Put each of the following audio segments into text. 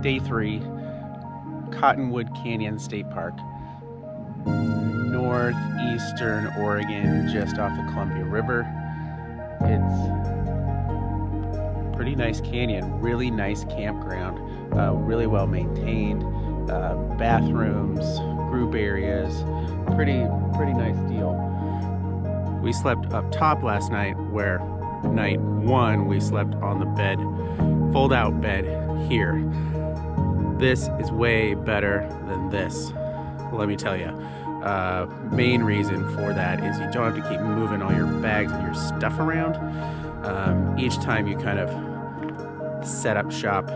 Day 3, Cottonwood Canyon State Park, northeastern Oregon, just off the Columbia River. It's a pretty nice canyon, really nice campground, really well maintained, bathrooms, group areas, pretty nice deal. We slept up top last night, where night 1 we slept on the bed, fold out bed here. This is way better than this, let me tell you. Main reason for that is you don't have to keep moving all your bags and your stuff around. Each time you kind of set up shop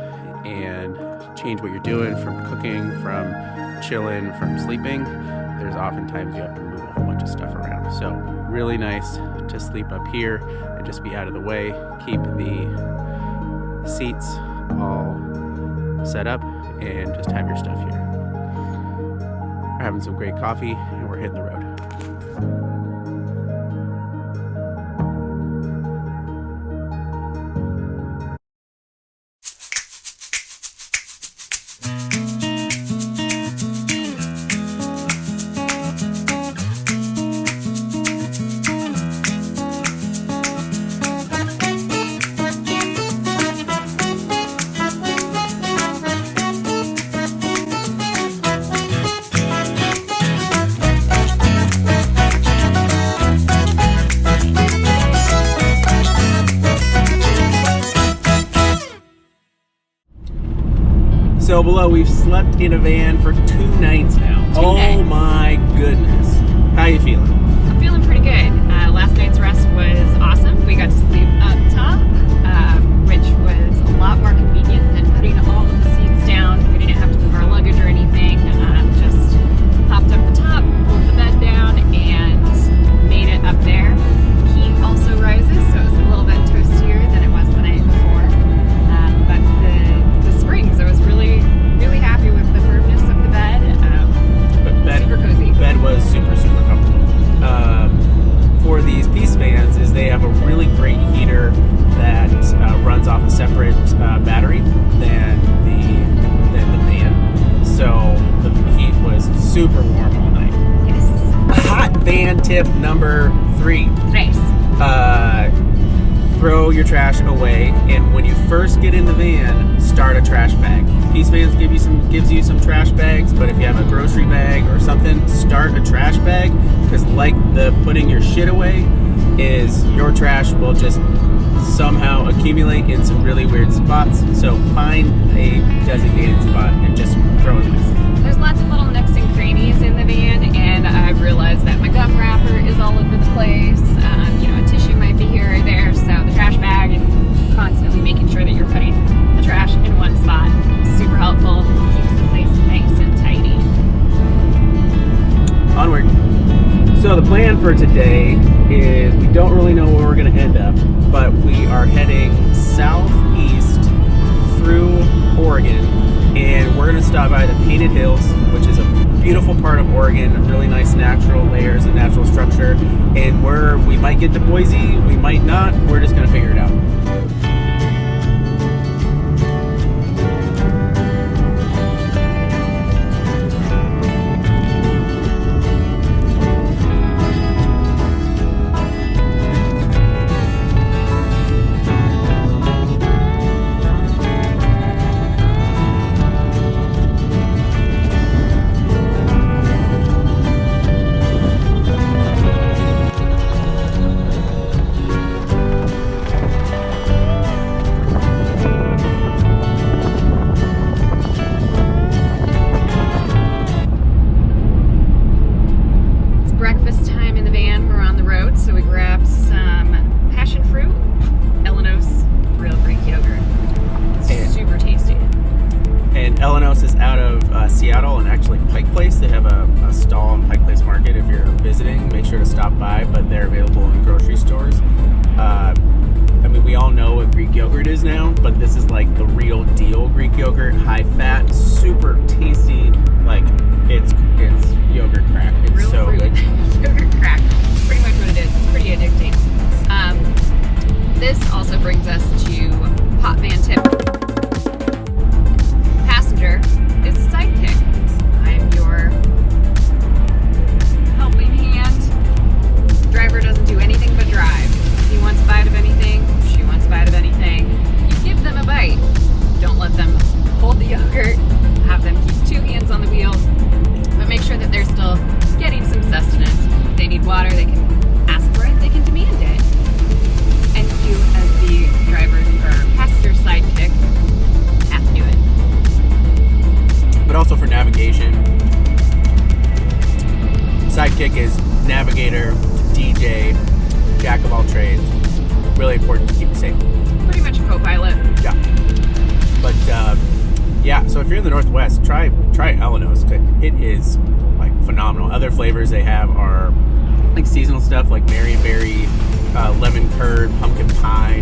and change what you're doing, from cooking, from chilling, from sleeping, there's oftentimes you have to move a whole bunch of stuff around. So really nice to sleep up here and just be out of the way, keep the seats all set up, and just have your stuff here. We're having some great coffee and we're hitting the road. So below, we've slept in a van for 2 nights now. Oh my goodness. How you feeling? I'm feeling pretty good. Last night's rest was awesome. We got to sleep up top, which was a lot more convenient than putting all of the seats down. We didn't have to move our luggage or anything. Just hopped up the top, pulled the bed down, and made it up there. Heat also rises, so it was a little bit toastier than it was the night before. But the springs, I was really happy with the firmness of the bed. Super cozy. Bed was super comfortable. For these Peace vans, is they have a really great heater that runs off a separate battery than the van. So the heat was super warm all night. Yes. Hot van tip number 3. Nice. Throw your trash away, and when you first get in the van, start a trash bag. Peace Vans gives you some trash bags, but if you have a grocery bag or something, start a trash bag, because like the putting your shit away, is your trash will just somehow accumulate in some really weird spots. So find a designated spot and just throw it away. There's lots of little nooks and crannies in the van, and I've realized that my gum wrapper is all over the place. A tissue might be here or there, so the trash bag and constantly making sure that you're putting the trash in one spot is super helpful. Keeps the place nice and tidy. Onward. So the plan for today is we don't really know where we're going to end up, but we are heading southeast through Oregon, and we're going to stop by the Painted Hills, which is a beautiful part of Oregon, really nice natural layers and natural structure, and we might get to Boise, we might not, we're just going to figure it out. Seattle and actually Pike Place. They have a stall in Pike Place Market. If you're visiting, make sure to stop by, but they're available in grocery stores. I mean, we all know what Greek yogurt is now, but this is like the real deal Greek yogurt, high fat, super tasty. Like it's yogurt crack. It's real so fruit. good. Yogurt crack. Pretty much what it is. It's pretty addicting. This also brings us to hot van tip. Past sidekick is navigator, DJ, jack of all trades. Really important to keep it safe. Pretty much a co-pilot. Yeah. But yeah, so if you're in the Northwest, try Elenos. It is like phenomenal. Other flavors they have are like seasonal stuff like Marionberry, lemon curd, pumpkin pie.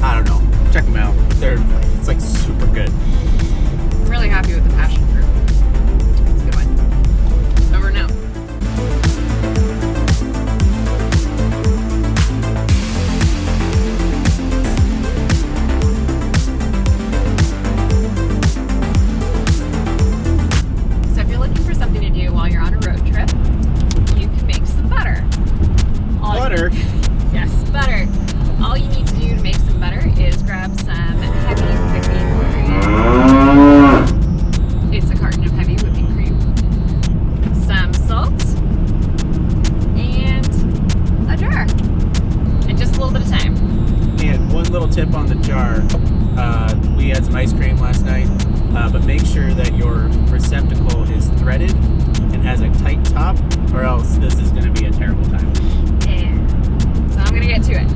I don't know. Check them out. It's like super good. I'm really happy with the passion fruit. It's a good one. Over now. So if you're looking for something to do while you're on a road trip, you can make some butter. Butter? Yes, butter. All you need to do to make some butter is grab some heavy whipping cream. It's a carton of heavy whipping cream. Some salt. And a jar. And just a little bit of time. And one little tip on the jar. We had some ice cream last night, but make sure that your receptacle is threaded and has a tight top, or else this is going to be a terrible time. Yeah. So I'm going to get to it.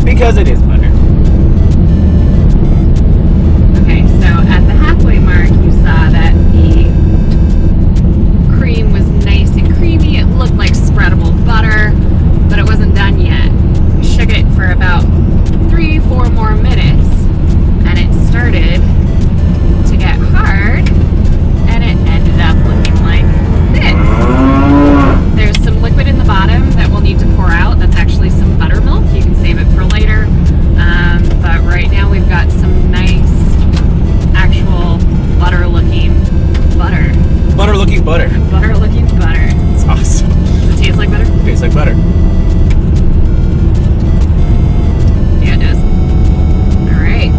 Because it is butter. Okay, so at the halfway mark, you saw that the cream was nice and creamy. It looked like spreadable butter, but it wasn't done yet. We shook it for about 3-4 more minutes, and it started to get hard, and it ended up looking like this. There's some liquid in the bottom that we'll need to pour out. That's actually some buttermilk. You can save it for later. But right now we've got some nice, actual butter-looking butter. Butter-looking butter. Butter-looking butter. It's awesome. Does it taste like butter? Tastes like butter. Yeah, it does. All right.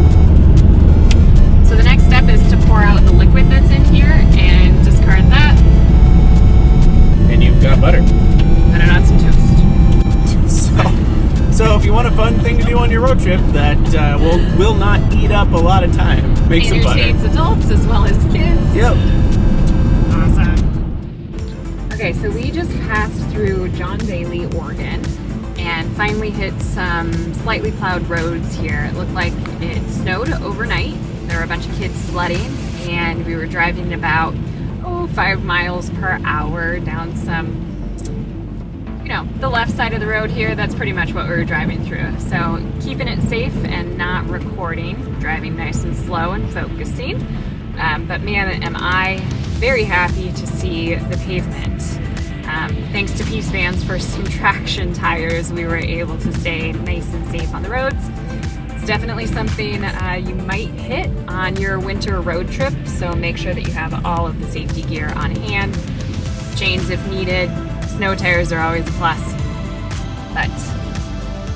So the next step is to pour out the liquid that's in here and discard that. And you've got butter. Put it on some toast. So if you want a fun thing to do on your road trip that will not eat up a lot of time, make some butter. Entertains adults as well as kids. Yep. Awesome. Okay, so we just passed through John Bailey, Oregon, and finally hit some slightly plowed roads here. It looked like it snowed overnight. There were a bunch of kids sledding, and we were driving about 5 miles per hour down some, the left side of the road here. That's pretty much what we were driving through. So keeping it safe and not recording, driving nice and slow and focusing. But man, am I very happy to see the pavement. Thanks to Peace Vans for some traction tires, we were able to stay nice and safe on the roads. It's definitely something you might hit on your winter road trip, so make sure that you have all of the safety gear on hand. Chains if needed. Snow tires are always a plus. But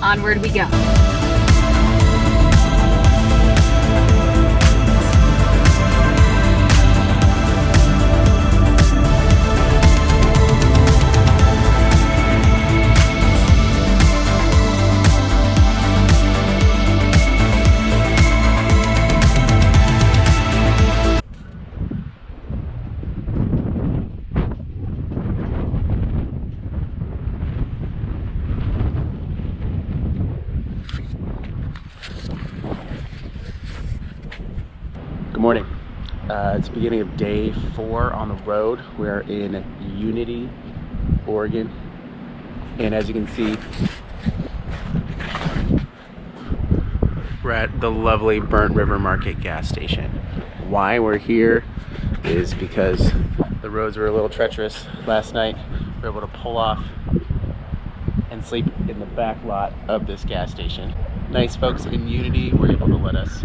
onward we go. Good morning. It's the beginning of day 4 on the road. We're in Unity, Oregon. And as you can see, we're at the lovely Burnt River Market gas station. Why we're here is because the roads were a little treacherous last night. We were able to pull off and sleep in the back lot of this gas station. Nice folks in Unity were able to let us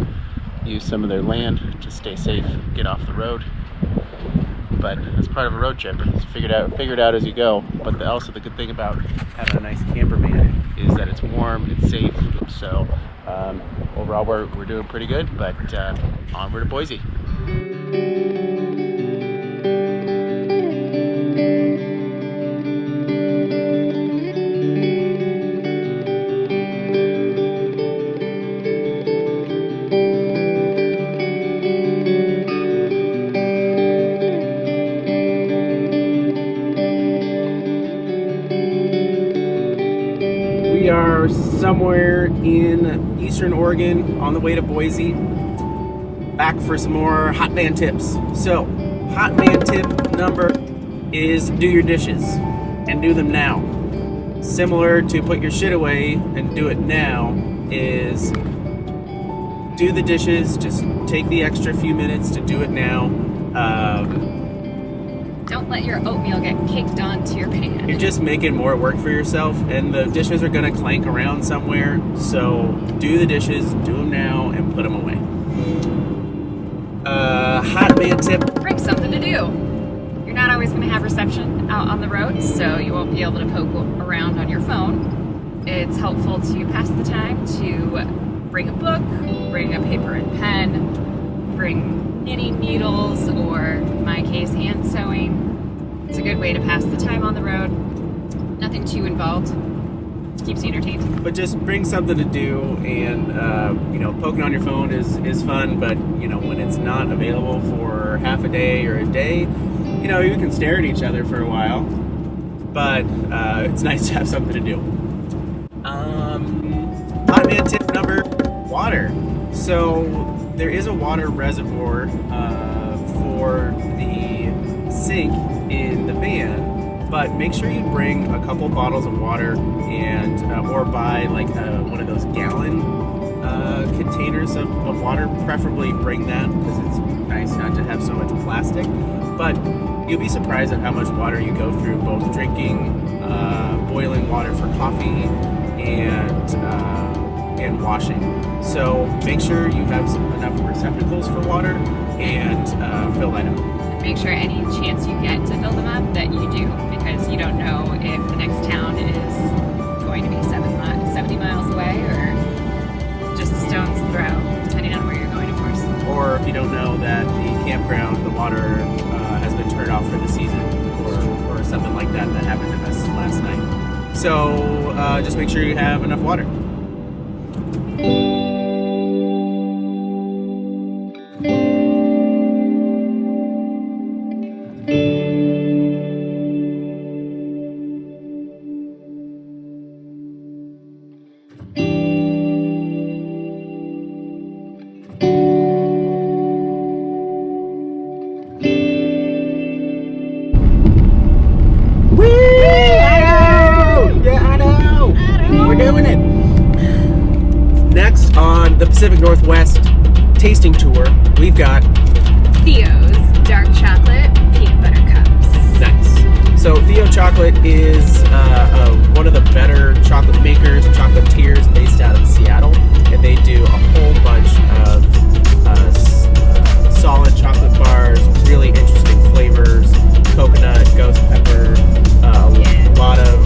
use some of their land to stay safe, get off the road. But as part of a road trip, it's figure it out as you go. But also the good thing about having a nice camper van is that it's warm, it's safe. So overall we're doing pretty good, but onward to Boise. We are somewhere in Eastern Oregon on the way to Boise, back for some more hot man tips. So, hot man tip number is do your dishes and do them now. Similar to put your shit away and do it now is do the dishes, just take the extra few minutes to do it now. Don't let your oatmeal get caked onto your pan. You're just making more work for yourself, and the dishes are gonna clank around somewhere. So do the dishes, do them now, and put them away. Hot man tip. Bring something to do. You're not always gonna have reception out on the road, so you won't be able to poke around on your phone. It's helpful to pass the time to bring a book, bring a paper and pen, bring knitting needles, or in my case, hand sewing. It's a good way to pass the time on the road. Nothing too involved. Keeps you entertained. But just bring something to do, and you know, poking on your phone is fun, but you know, when it's not available for half a day or a day, you know, you can stare at each other for a while, but it's nice to have something to do. Hot man tip number, water. So there is a water reservoir for the sink in the van, but make sure you bring a couple bottles of water and or buy like one of those gallon containers of water. Preferably bring that because it's nice not to have so much plastic. But you'll be surprised at how much water you go through, both drinking, boiling water for coffee, and washing. So make sure you have enough receptacles for water and fill that up. Make sure any chance you get to fill them up that you do, because you don't know if the next town is going to be 70 miles away or just a stone's throw, depending on where you're going, of course. Or if you don't know that the campground, the water has been turned off for the season, or something like that happened to us last night. So just make sure you have enough water. On the Pacific Northwest tasting tour, we've got Theo's dark chocolate peanut butter cups. Nice. So Theo Chocolate is one of the better chocolate makers, chocolatiers based out of Seattle, and they do a whole bunch of solid chocolate bars, really interesting flavors, coconut, ghost pepper, a lot of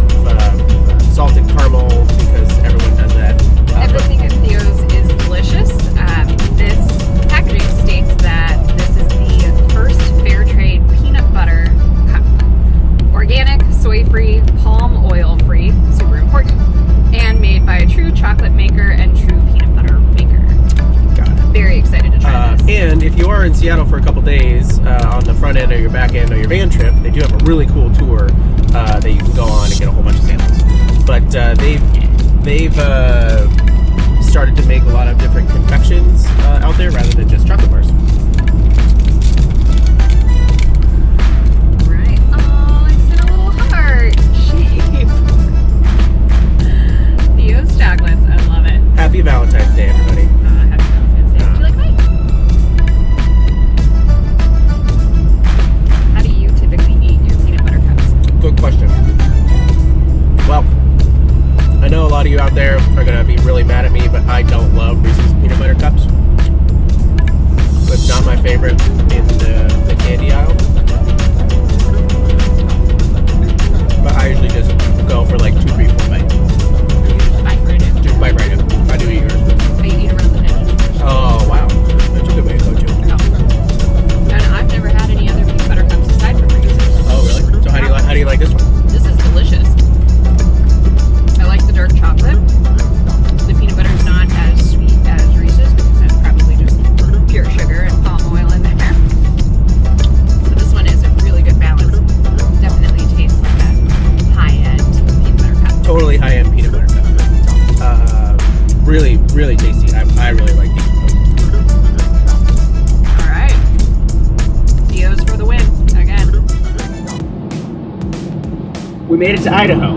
salted caramel, because everyone does that. Everything at Theo's is delicious. This packaging states that this is the first fair trade peanut butter cup. Organic, soy-free, palm oil-free, super important, and made by a true chocolate maker and true peanut butter maker. Got it. Very excited to try this. And if you are in Seattle for a couple days, on the front end or your back end of your van trip, they do have a really cool tour that you can go on and get a whole bunch of samples. But they've started to make a lot of different confections out there rather than just chocolate bars. Right. Oh, it's in a little heart shape. made it to Idaho.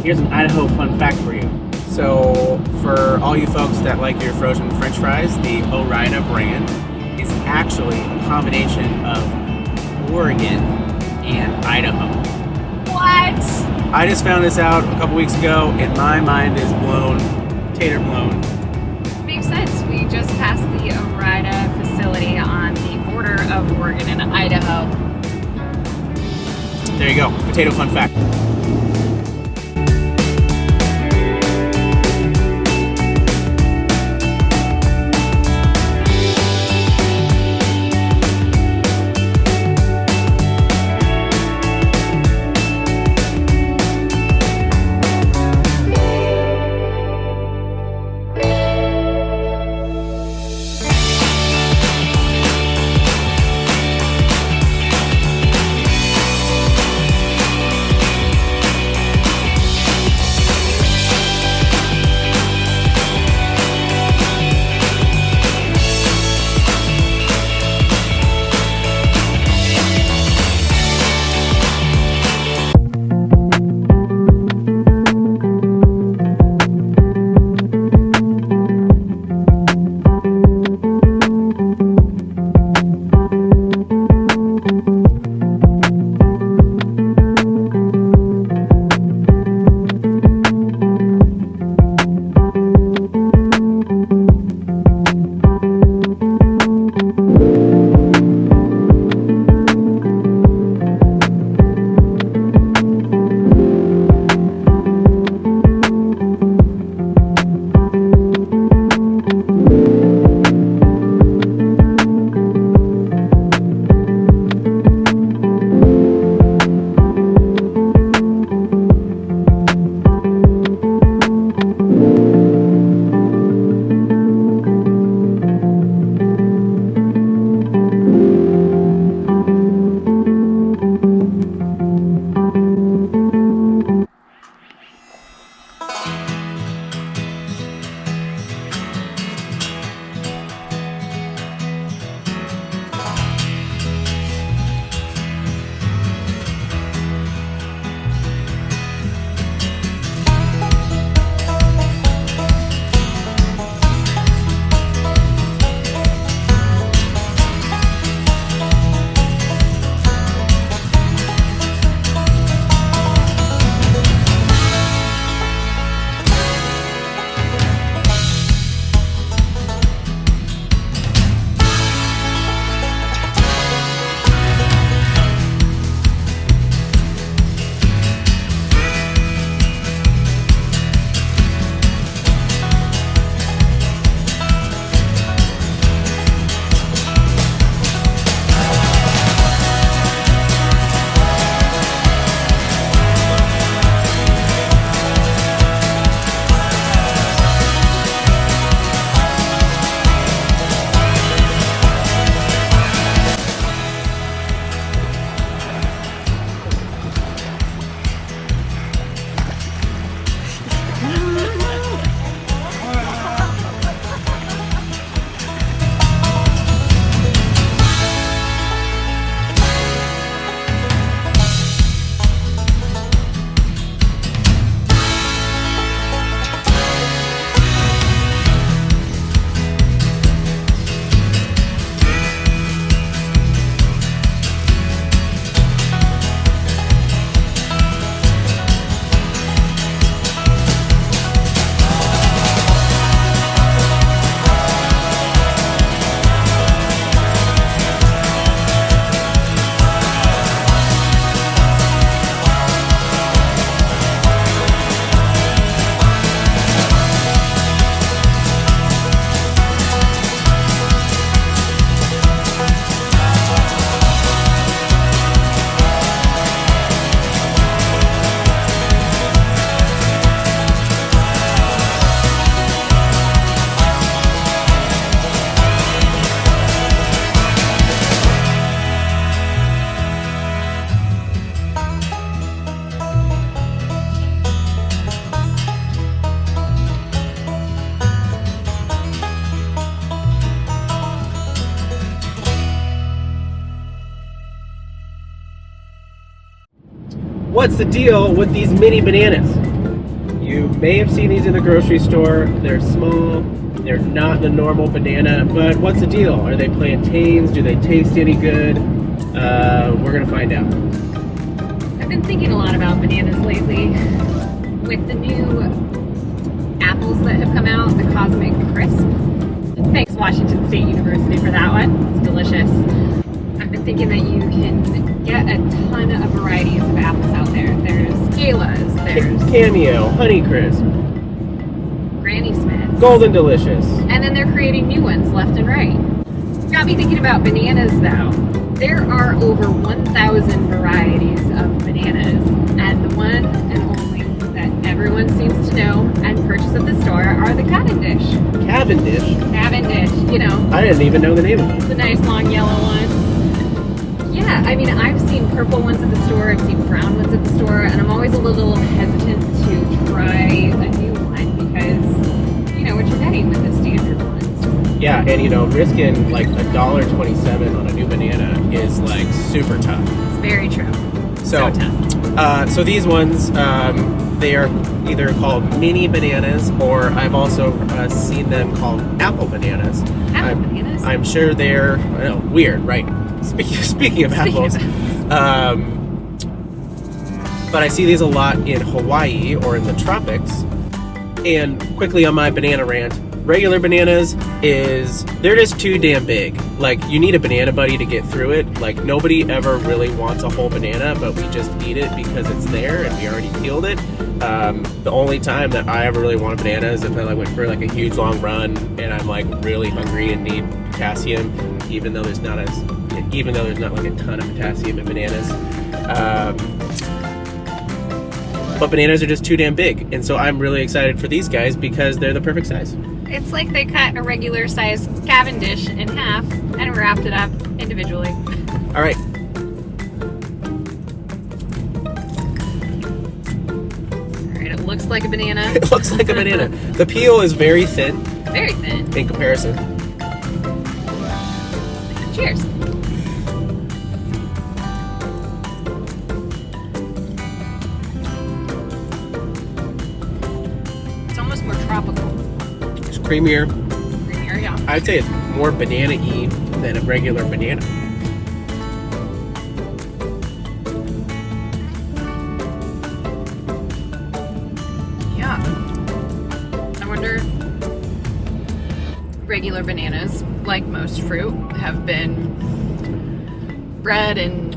Here's an Idaho fun fact for you. So, for all you folks that like your frozen French fries, the Ore-Ida brand is actually a combination of Oregon and Idaho. What? I just found this out a couple weeks ago, and my mind is blown, tater blown. Makes sense. We just passed the Ore-Ida facility on the border of Oregon and Idaho. There you go, potato fun fact. what's the deal with these mini bananas? You may have seen these in the grocery store. They're small. They're not the normal banana, but what's the deal? Are they plantains? Do they taste any good? We're gonna find out. I've been thinking a lot about bananas lately. With the new apples that have come out, the Cosmic Crisp. Thanks Washington State University for that one. It's delicious. I've been thinking that you can get a ton of varieties of apples out there. There's Galas, there's Cameo, Honeycrisp, Granny Smiths, Golden Delicious. and then they're creating new ones left and right. Got me thinking about bananas though. There are over 1,000 varieties of bananas, and the one and only that everyone seems to know and purchase at the store are the Cavendish. Cavendish? Cavendish, you know. I didn't even know the name of them. The nice long yellow ones. Yeah, I mean, I've seen purple ones at the store, I've seen brown ones at the store, and I'm always a little hesitant to try a new one because you know what you're getting with the standard ones. Yeah, and you know, risking like $1.27 on a new banana is like super tough. It's very true. So tough. So these ones, they are either called mini bananas, or I've also seen them called apple bananas. Apple bananas? I'm sure they're weird, right? Speaking of apples, but I see these a lot in Hawaii or in the tropics. And quickly on my banana rant, regular bananas they're just too damn big. Like, you need a banana buddy to get through it. Like, nobody ever really wants a whole banana, but we just eat it because it's there and we already peeled it. The only time that I ever really want a banana is if I went for like a huge long run and I'm like really hungry and need potassium, even though there's not like a ton of potassium in bananas. But bananas are just too damn big, and so I'm really excited for these guys because they're the perfect size. It's like they cut a regular size Cavendish in half and wrapped it up individually. All right. Alright, it looks like a banana. It looks like a banana. The peel is very thin Very thin. in comparison. Cheers. It's almost more tropical. It's creamier. Creamier, yeah. I'd say it's more banana-y than a regular banana. Yeah. I wonder, regular bananas, like most fruit, have been bred and,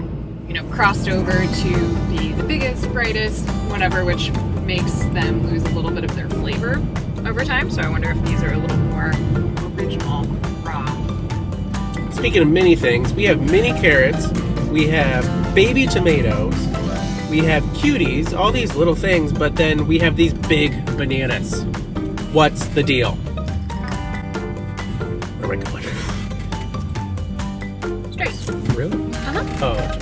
you know, crossed over to be the biggest, brightest, whatever, which makes them lose a little bit of their flavor over time. So I wonder if these are a little more original, raw. Speaking of mini things, we have mini carrots, we have baby tomatoes, we have cuties, all these little things, but then we have these big bananas. What's the deal? Where am I going? Straight. Really? Uh-huh. Oh.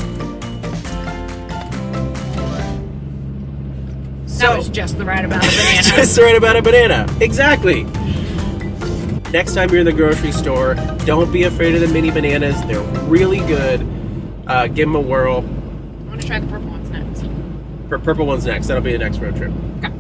That was just the right amount of banana. Just right about a banana. Exactly. Next time you're in the grocery store, don't be afraid of the mini bananas. They're really good. Give them a whirl. I want to try the purple ones next. Purple one's next. That'll be the next road trip. Okay.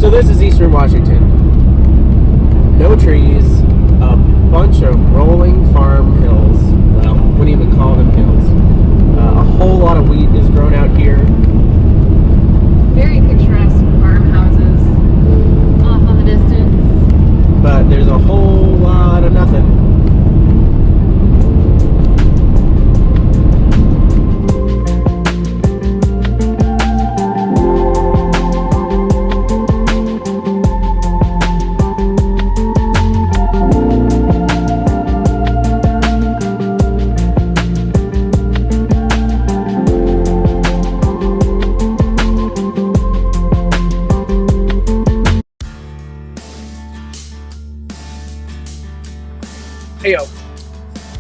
So this is Eastern Washington. No trees, a bunch of rolling farm hills. Well, wouldn't even call them hills. A whole lot of wheat is grown out here. Very picturesque farmhouses off on the distance. But there's a whole lot of nothing. Hey yo,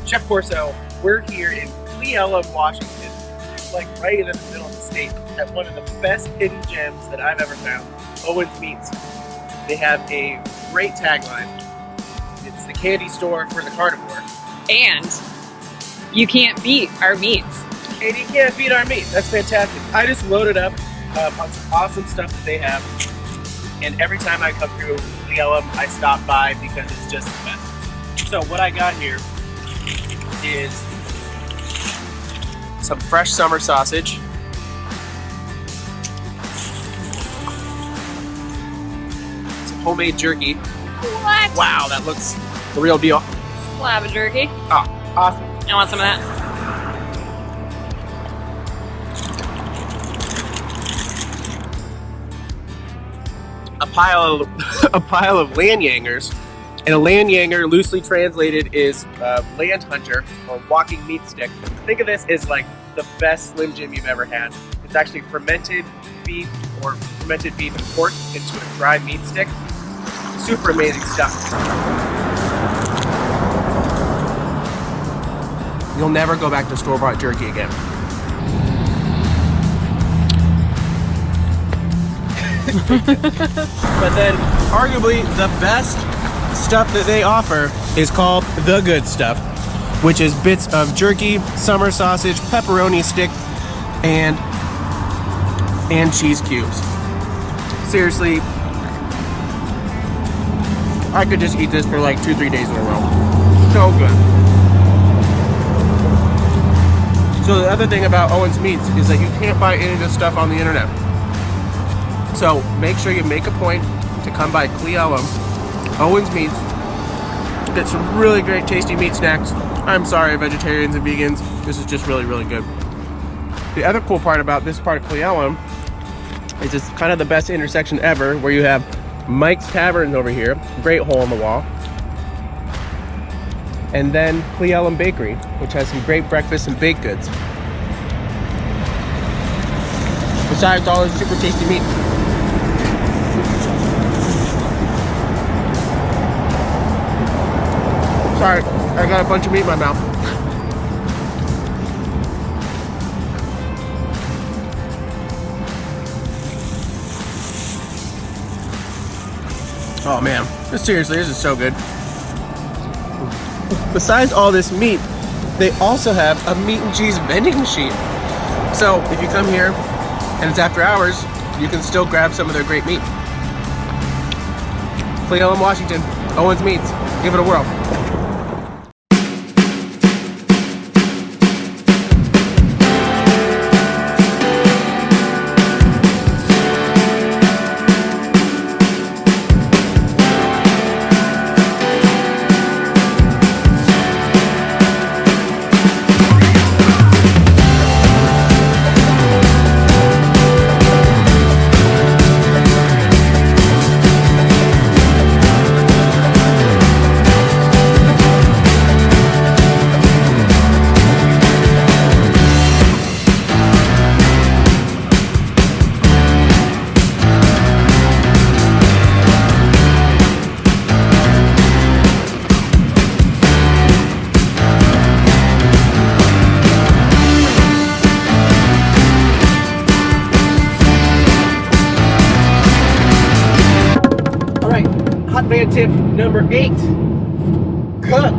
Chef Corso, we're here in Belo, Washington, like right in the middle of the state, at one of the best hidden gems that I've ever found, Owen's Meats. They have a great tagline. It's the candy store for the carnivore. And you can't beat our meats. And you can't beat our meat. That's fantastic. I just loaded up on some awesome stuff that they have. And every time I come through Belo, I stop by because it's just the best. So what I got here is some fresh summer sausage. Some homemade jerky. What? Wow, that looks the real deal. Slab of jerky. Oh, awesome. I want some of that. A pile of lanyangers. And a lanyanger, loosely translated, is land hunter or walking meat stick. Think of this as like the best Slim Jim you've ever had. It's actually fermented beef or fermented beef and pork into a dry meat stick. Super amazing stuff. You'll never go back to store-bought jerky again. But then, arguably, the best stuff that they offer is called the good stuff, which is bits of jerky, summer sausage, pepperoni stick, and cheese cubes. Seriously, I could just eat this for like 2-3 days in a row. So good. So the other thing about Owen's Meats is that you can't buy any of this stuff on the internet. So make sure you make a point to come by Belo, Owen's Meats, get some really great tasty meat snacks. I'm sorry, vegetarians and vegans, this is just really, really good. The other cool part about this part of Belo is it's kind of the best intersection ever, where you have Mike's Tavern over here, great hole in the wall, and then Belo Bakery, which has some great breakfast and baked goods. Besides all this super tasty meat. Sorry, I got a bunch of meat in my mouth. Oh man, seriously, this is so good. Besides all this meat, they also have a meat and cheese vending machine. So if you come here and it's after hours, you can still grab some of their great meat. Belo, Washington, Owen's Meats. Give it a whirl. Tip number 8. Cook.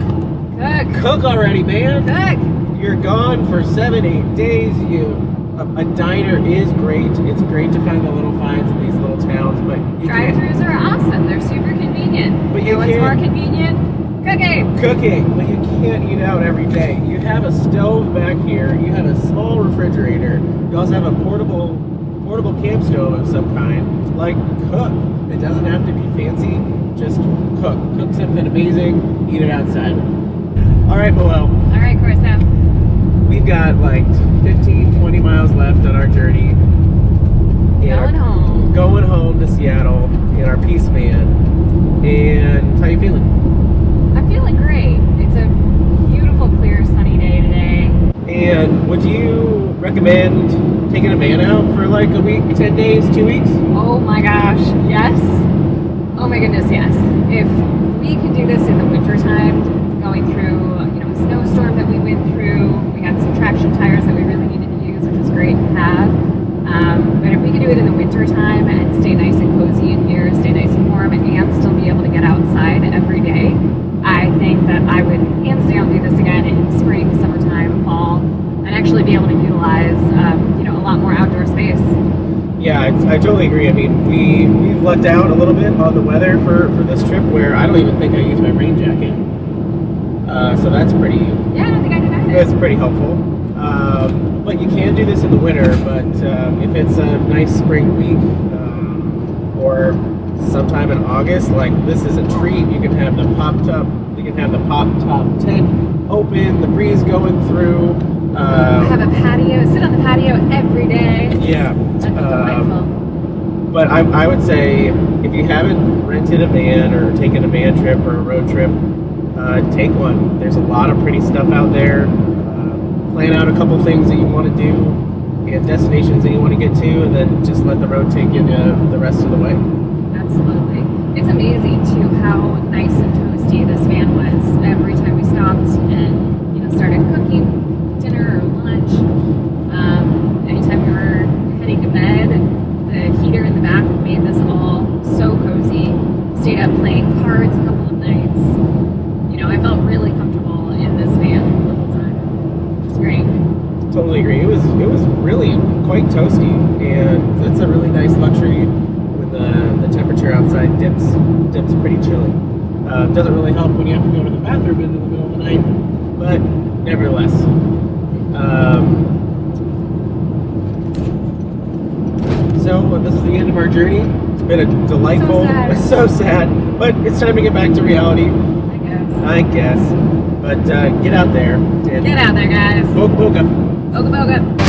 Cook already, man. Cook. You're gone for 7-8 days. A diner is great. It's great to find the little finds in these little towns, but drive-thrus are awesome. They're super convenient. But you what's more convenient? Cooking. But you can't eat out every day. You have a stove back here. You have a small refrigerator. You also have a portable camp stove of some kind. Like, cook. It doesn't have to be fancy. Just cook. Cook something amazing. Eat it outside. All right, Belo. All right, Corso. We've got like 15-20 miles left on our journey. Going home to Seattle in our Peace van. And how you feeling? I'm feeling great. It's a beautiful, clear, sunny day today. And would you recommend taking a van out for like a week, 10 days, 2 weeks? Oh my gosh, yes. Oh my goodness, yes. If we can do this in the wintertime, going through, a snowstorm that we went through. We had some traction tires that we really needed to use, which was great to have. But if we could do it in the winter time and stay nice and cozy in here, stay nice and warm, and still be able to get outside every day, I think that I would hands down do this again in spring, summertime, fall, and actually be able to utilize, a lot more outdoor space. Yeah, I totally agree. I mean, we've lucked out a little bit on the weather for this trip, where I don't even think I used my rain jacket. So that's pretty. Yeah, I don't think I did either. It's pretty helpful. But you can do this in the winter. But if it's a nice spring week or sometime in August, like this is a treat. You can have the pop top tent open, the breeze going through. Have a patio, sit on the patio every day. Yeah. That'd be delightful. But I would say if you haven't rented a van or taken a van trip or a road trip, take one. There's a lot of pretty stuff out there. Plan out a couple things that you want to do and destinations that you want to get to, and then just let the road take you the rest of the way. Absolutely. It's amazing too how nice and toasty this van was every time we stopped and started cooking dinner or lunch. Anytime we were heading to bed, the heater in the back made this all so cozy. Stayed up playing cards a couple of nights. I felt really comfortable in this van the whole time. It's great. Totally agree. It was really quite toasty, and it's a really nice luxury when the temperature outside dips pretty chilly. Doesn't really help when you have to go to the bathroom in the middle of the night, but nevertheless. So this is the end of our journey. It's been a delightful, so sad, but it's time to get back to reality. I guess. But get out there. And get out there, guys. Boca. Boca.